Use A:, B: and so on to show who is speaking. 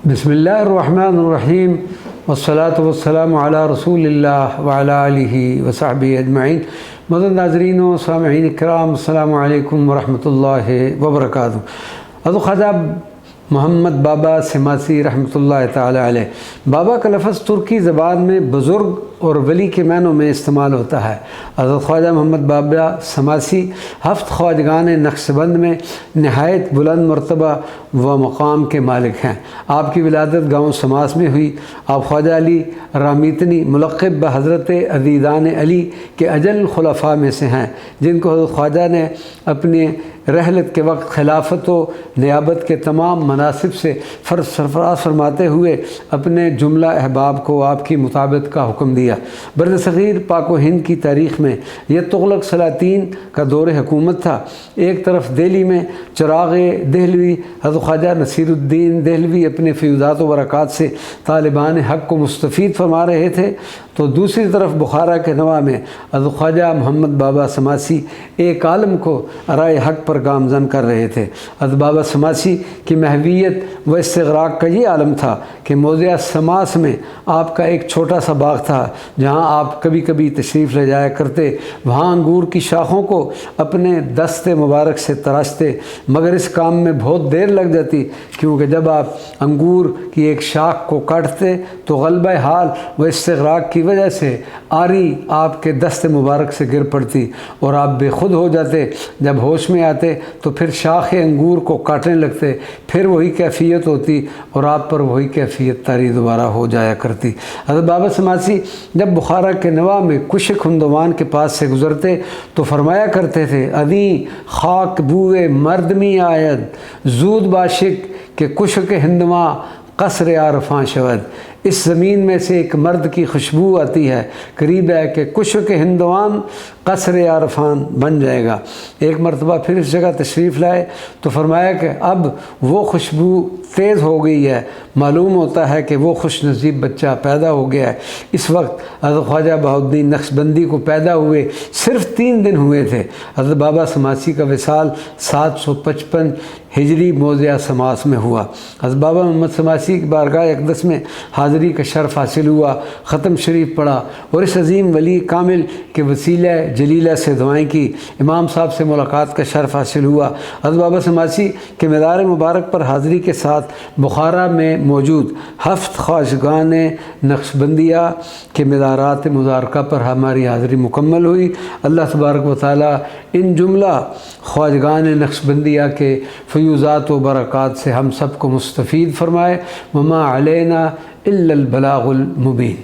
A: بسم اللہ الرحمن الرحیم والصلاة والسلام علی رسول اللہ وعلی آلہ وصحبہ اجمعین۔ معزز ناظرین و سامعین اکرام، السلام علیکم ورحمۃ اللہ وبرکاتہ۔ حضرت خواجہ محمد بابا سماسی رحمۃ اللہ تعالی علیہ۔ بابا کا لفظ ترکی زبان میں بزرگ اور ولی کے معنوں میں استعمال ہوتا ہے۔ حضرت خواجہ محمد بابا سماسی 7 خواجگان نقشبند میں نہایت بلند مرتبہ و مقام کے مالک ہیں۔ آپ کی ولادت گاؤں سماس میں ہوئی۔ آپ خواجہ علی رامیتنی ملقب بحضرت عزیزان علی کے اجل خلفاء میں سے ہیں، جن کو حضرت خواجہ نے اپنے رحلت کے وقت خلافت و نیابت کے تمام مناصب سے سرفراز فرماتے ہوئے اپنے جملہ احباب کو آپ کی مطابقت کا حکم دیا۔ برِ صغیر پاک و ہند کی تاریخ میں یہ تغلق سلاطین کا دور حکومت تھا۔ ایک طرف دہلی میں چراغ دہلوی حضرت خواجہ نصیر الدین دہلوی اپنے فیوضات و برکات سے طالبان حق کو مستفید فرما رہے تھے، تو دوسری طرف بخارا کے نواح میں حضرت خواجہ محمد بابا سماسی ایک عالم کو رائے حق پر گامزن کر رہے تھے۔ حضرت بابا سماسی کی محویت و استغراق کا یہ عالم تھا کہ موضع سماس میں آپ کا ایک چھوٹا سا باغ تھا، جہاں آپ کبھی کبھی تشریف لے جایا کرتے۔ وہاں انگور کی شاخوں کو اپنے دست مبارک سے تراشتے، مگر اس کام میں بہت دیر لگ جاتی، کیونکہ جب آپ انگور کی ایک شاخ کو کاٹتے تو غلبہ حال و استغراق کی وجہ سے آری آپ کے دست مبارک سے گر پڑتی اور آپ بے خود ہو جاتے۔ جب ہوش میں آتے تو پھر شاخ انگور کو کاٹنے لگتے، پھر وہی کیفیت ہوتی اور آپ پر وہی کیفیت طاری دوبارہ ہو جایا کرتی۔ حضرت بابا سماسی جب بخارا کے نواح میں کشک ہندوان کے پاس سے گزرتے تو فرمایا کرتے تھے، ادیں خاک بوئے مرد می آید زود باشک کہ کشک ہندواں قصر عارفاں شود۔ اس زمین میں سے ایک مرد کی خوشبو آتی ہے، قریب ہے کہ کشک ہندوان قصر عارفان بن جائے گا۔ ایک مرتبہ پھر اس جگہ تشریف لائے تو فرمایا کہ اب وہ خوشبو تیز ہو گئی ہے، معلوم ہوتا ہے کہ وہ خوش نصیب بچہ پیدا ہو گیا ہے۔ اس وقت حضرت خواجہ بہاؤالدین نقشبندی کو پیدا ہوئے صرف 3 دن ہوئے تھے۔ حضرت بابا سماسی کا وصال 755 ہجری موضع سماس میں ہوا۔ حضرت بابا محمد سماسی کی بارگاہ اقدس میں حاضری کا شرف حاصل ہوا، ختم شریف پڑھا اور اس عظیم ولی کامل کے وسیلہ جلیلہ سے دعائیں کی۔ امام صاحب سے ملاقات کا شرف حاصل ہوا۔ حضرت بابا سماسی کے مدار مبارک پر حاضری کے ساتھ بخارا میں موجود 7 خواجگان نقشبندیہ کے مدارات مبارکہ پر ہماری حاضری مکمل ہوئی۔ اللہ تبارک و تعالیٰ ان جملہ خواجگان نقشبندیہ کے فیوضات و برکات سے ہم سب کو مستفید فرمائے۔ وما علینا الا البلاغ المبین۔